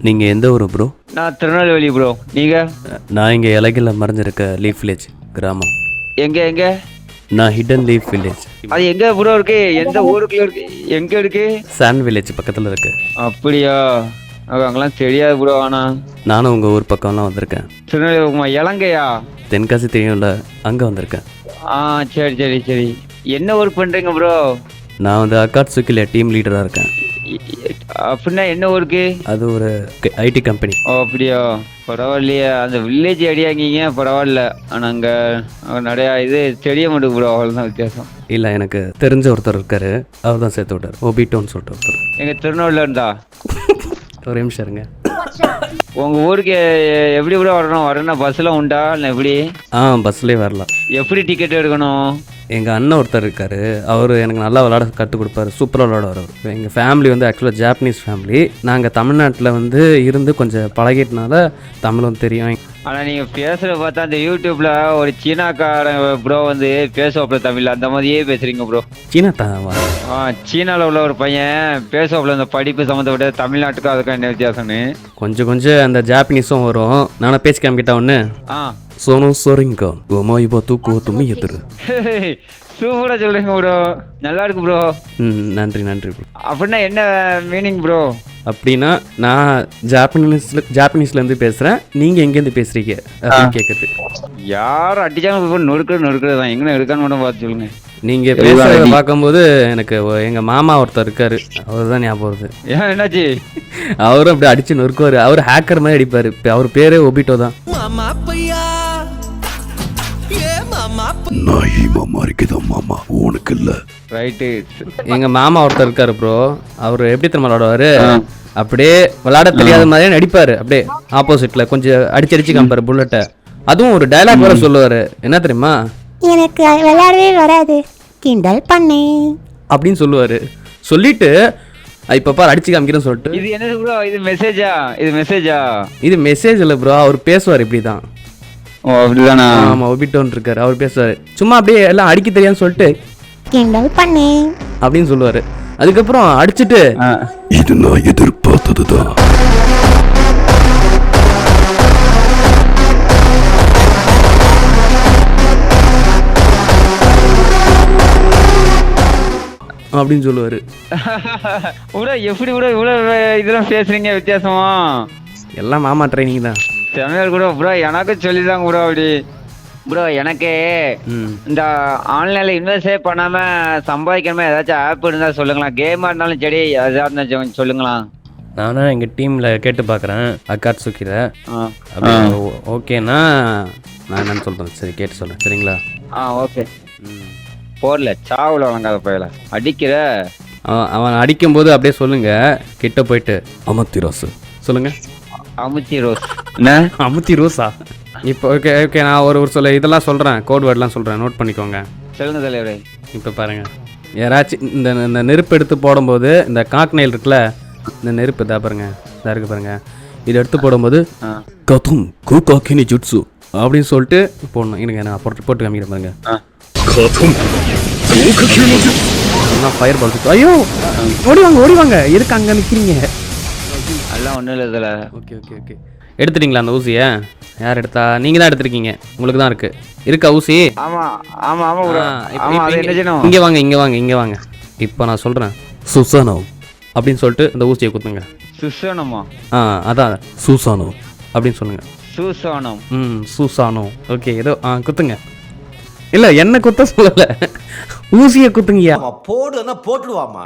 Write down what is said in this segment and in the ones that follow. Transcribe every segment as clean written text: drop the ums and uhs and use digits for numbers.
நீங்கள் எந்த ஊர் ப்ரோ? நான் திருநெல்வேலி ப்ரோ. நீங்கள்? நான் இங்கே இலகையில் மறைஞ்சிருக்க லீஃப் வில்லேஜ் கிராமம். எங்கே? நான் ஹிடன் லீஃப் வில்லேஜ். அது எங்கே ப்ரோ இருக்கு? எந்த ஊருக்குள்ள இருக்கு? எங்கே இருக்கு? சாண்ட் வில்லேஜ் பக்கத்தில் இருக்கு. அப்படியா? அங்கெல்லாம் தெரியாது ப்ரோ. ஆனால் நானும் உங்கள் ஊர் பக்கம்லாம் வந்திருக்கேன். திருநெல்வேலி இலங்கையா? தென்காசி தெரியும்ல, அங்கே வந்திருக்கேன். சரி. என்ன ஒர்க் பண்ணுறீங்க ப்ரோ? நான் வந்து அக்காட்சுக்கில் டீம் லீடராக இருக்கேன். அப்படின்னா என்ன ஒர்க்கு? அது ஒரு ஐடி கம்பெனி. அப்படியா? பரவாயில்லையே. அந்த வில்லேஜ் அடியாங்கிங்க, பரவாயில்ல. ஆனால் அங்கே நிறையா இது தெரிய மாட்டேங்குது ப்ரோ, அவ்வளோதான் வித்தியாசம். இல்லை, எனக்கு தெரிஞ்ச ஒருத்தர் இருக்காரு, அவர் தான் சேர்த்து விட்டார். ஒபிட்டோன்னு சொல்லிட்டு ஒருத்தர். எங்கள் திருநெல்வேலியில் இருந்தா? ஒரு நிமிஷம் இருங்க. உங்கள் ஊருக்கு எப்படி ப்ரோ வரணும்? பஸ்ஸில் உண்டா இல்லை எப்படி? பஸ்லேயே வரலாம். எப்படி டிக்கெட் எடுக்கணும்? எங்கள் அண்ணன் ஒருத்தர் இருக்கார், அவர் எனக்கு நல்லா விளாட கற்றுக் கொடுப்பாரு, சூப்பராக விளாடுவார் அவர். எங்கள் ஃபேமிலி வந்து ஆக்சுவலாக ஜாப்பனீஸ் ஃபேமிலி. நாங்கள் தமிழ்நாட்டில் வந்து இருந்து கொஞ்சம் பழகிட்டனால தமிழும் தெரியும். ஆனால் நீங்கள் பேசுகிறத பார்த்தா அந்த யூடியூப்பில் ஒரு சீனாக்காரன் ப்ரோ வந்து பேசுவாப்புல தமிழ், அந்த மாதிரியே பேசுகிறீங்க ப்ரோ. சீனா தாவா? சீனாவில் உள்ள ஒரு பையன் பேசுவாப்புல அந்த படிப்பு சம்மந்தப்பட்ட. தமிழ்நாட்டுக்கும் அதுக்கும் என்ன வித்தியாசம்னு கொஞ்சம் அந்த ஜாப்பனீஸும் வரும். நானும் பேச்சு காமிக்கிட்டா ஒன்று. சோனோ சொரிங்கோ கோமா இப்போ தூக்கு தும்மி எத்துரு. சூப்பராக சொல்லுங்க ப்ரோ, நல்லா இருக்கு ப்ரோ. நன்றி ப்ரோ. அப்படின்னா என்ன மீனிங் ப்ரோ? அப்படின்னா நான் ஜாப்பனீஸ்லேருந்து பேசுகிறேன், நீங்கள் எங்கேருந்து பேசுகிறீங்க அப்படின்னு கேட்குறது. யார் அடிச்சாலும் நொறுக்கிறது தான். எங்கே எடுக்கான்னு மட்டும் பார்த்து சொல்லுங்க. நீங்கள் பேசுகிறத பார்க்கும்போது எனக்கு எங்கள் மாமா ஒருத்தர் இருக்கார், அவர் தான் ஞாபகம் வருது. ஏன், என்னாச்சு? அவரும் அப்படி அடிச்சு நொறுக்குவார். அவர் ஹேக்கர் மாதிரி அடிப்பார். அவர் பேரே ஒபிட்டோ தான். எங்க மாமா ஒருத்தர் இருக்காரு ப்ரோ, அவர் எப்படி தெரியுமா விளாடுவாரு? அப்படியே விளையாட தெரியாத மாதிரியே நடிப்பாரு. அப்படியே ஆப்போசிட்ல கொஞ்சம் அடிச்சு காமிப்பாரு புல்லட்டை. அதுவும் ஒரு டயலாக் வேற சொல்லுவாரு. என்ன தெரியுமா? எனக்கு விளையாடவே வராது, கிண்டல் பண்ணே அப்படின்னு சொல்லுவாரு. சொல்லிட்டு இப்ப பாரு அடிச்சு காமிக்கிறேன்னு சொல்லிட்டு. இது என்ன ப்ரோ? இது மெசேஜா? இது மெசேஜ் இல்ல ப்ரோ, அவர் பேசுவார் இப்படிதான். ஓ, அப்படிதானா? ஆமா, ஒபிட்டோன் இருக்காரு, அவர் பேசுவாரு. சும்மா அப்படியே எல்லாம் அடிக்க தெரியான்னு சொல்லிட்டு கிண்டல் பண்ணே அப்படின்னு சொல்லுவாரு. அதுக்கப்புறம் அடிச்சுட்டு இது நான் எதிர்பார்த்ததுதான். அப்படின்னு சொல்லுவாரு. எப்படி இவ்வளவு இதெல்லாம் பேசுறீங்க வித்தியாசமா? எல்லாம் மாமா ட்ரைனிங் தான். தமிழர் கூட ப்ரோ எனக்கு சொல்லிதாங்க ப்ரோ. அப்படி ப்ரோ எனக்கு இந்த ஆன்லைனில் இன்வெஸ்டே பண்ணாமல் சம்பாதிக்கணுமா ஏதாச்சும் ஆப் இருந்தால் சொல்லுங்களா? கேமாக இருந்தாலும் சரி, எதாக இருந்தாலும் சொல்லுங்களா? நானும் எங்கள் டீமில் கேட்டு பார்க்குறேன், அக்காட்சுக்கியில். அப்படி ஓகேண்ணா நான் என்னன்னு சொல்கிறேன். சரி, கேட்டு சொல்கிறேன். சரிங்களா? ஓகே. போடல சாவில் வழங்காத போயில அடிக்கிற. அவன் அடிக்கும்போது அப்படியே சொல்லுங்க, கிட்ட போயிட்டு அமத்தி ரோஸ் சொல்லுங்க. அமுத்தி ரோஸ்? என்ன அமுத்தி ரோஸா? இப்போ ஓகே நான் ஒரு சொல்ல இதெல்லாம் சொல்கிறேன், கோட் வேர்ட்லாம் சொல்கிறேன், நோட் பண்ணிக்கோங்க. சொல்லுங்க தலைவரே. இப்போ பாருங்கள், யாராச்சும் இந்த நெருப்பு எடுத்து போடும்போது இந்த காக்நெயில் இருக்குல்ல, இந்த நெருப்பு இதாக பாருங்க, இதாக இருக்குது பாருங்க, இதை எடுத்து போடும்போது கதும் கூகாக்கினி ஜுட்சு அப்படின்னு சொல்லிட்டு போடணும். எனக்கு நான் போட்டு காமிக்கிறேன் பாருங்க. Fire ball. ஐயோ, ஓடி வாங்க இருக்கு, அங்கே நிற்கிறீங்க. அதெல்லாம் ஒன்றும் இல்லை இதில். ஓகே எடுத்துட்டீங்களா அந்த ஊசியை? யார் எடுத்தா? நீங்கள் தான் எடுத்துருக்கீங்க, உங்களுக்கு தான் இருக்கா ஊசி? இங்கே வாங்க. இப்போ நான் சொல்கிறேன், சுசானோ அப்படின்னு சொல்லிட்டு இந்த ஊசியை குத்துங்க. சுசானமா? அதான் சுசானோ அப்படின்னு சொல்லுங்க. சுசானம்? சுசானோ. ஓகே, ஏதோ குத்துங்க. இல்லை, என்ன குத்த சொல்லலை, ஊசியை குத்துங்கயா. போடுன்னா போட்டுடுவாமா.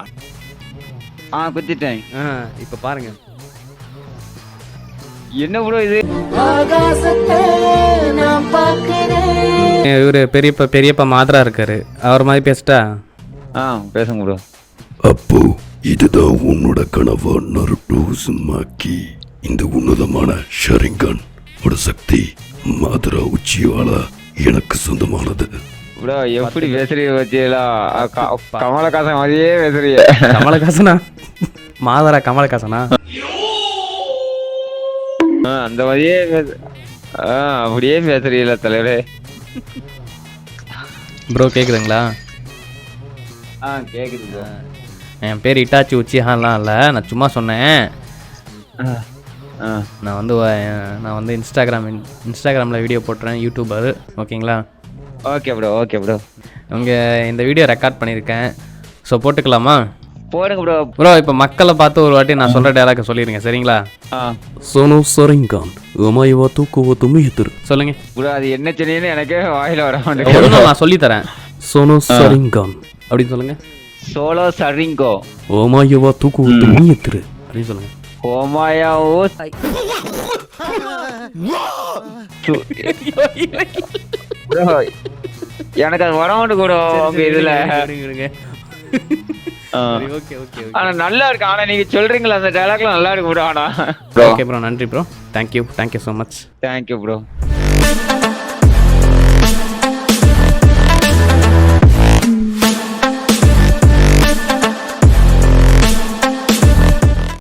குத்திட்டேன். இப்போ பாருங்க. என்ன ப்ரோ இது? இவரு பெரியப்பா மாதிரா இருக்காரு, அவர் மாதிரி பேசிட்டா? பேசுங்க ப்ரோ. அப்போ இதுதான் உன்னோட கனவா நருட்டோ சுமாக்கி? இந்த உன்னதமான ஷரிங்கன் ஒரு சக்தி மாதிரா உச்சியால எனக்கு சொந்தமானது. ப்ரோ எப்படி பேசுறீங்க பத்தியலா? கமலஹாசன் மாதிரியே பேசுறீங்க. கமலஹாசனா? மாதரா கமலஹாசனா? அந்த மாதிரியே அப்படியே பேசுறீங்களா தலைவரே? ப்ரோ கேக்குதுங்களா? கேக்குது. என் பேர் இட்டாச்சி உச்சிஹான்லாம் இல்லை, நான் சும்மா சொன்னேன். நான் வந்து இன்ஸ்டாகிராமில் வீடியோ போட்டுறேன், யூடியூபர். ஓகேங்களா? Okay bro, okay bro. இந்த வீடியோ ரெக்கார்ட் பண்ணியிருக்கேன். ஸோ போட்டுக்கலாமா? போடுங்க ப்ரோ. ப்ரோ இப்போ மக்களை பார்த்து ஒரு வாட்டி நான் சொல்கிற டேலாக சொல்லிடுங்க, சரிங்களா? சோனோ சரிங்கான் உமாயவா தூக்குவோ துமியத்துரு. சொல்லுங்க ப்ரோ. அது என்ன சொன்னீங்கன்னு எனக்கே வாயில வர மாட்டேங்குது. ஒன்றும் நான் சொல்லித்தரேன். சோனோ சரிங்கான் அப்படின்னு சொல்லுங்க. சோலோ சரிங்கோ உமாயவா தூக்குவோ துமியத்துரு அப்படின்னு சொல்லுங்க. ஓமாயாவோ ப்ரோ. எனக்கு அது வர மாட்டேங்குது ப்ரோ உங்க இதுல. Okay okay. ஆனா நல்லா இருக்கு. ஆனா நீங்க சொல்றீங்களா அந்த டயலாக்லாம் நல்லா இருக்கு ப்ரோ. ஆனா ஓகே ப்ரோ, நன்றி bro. Thank you so much. Thank you bro.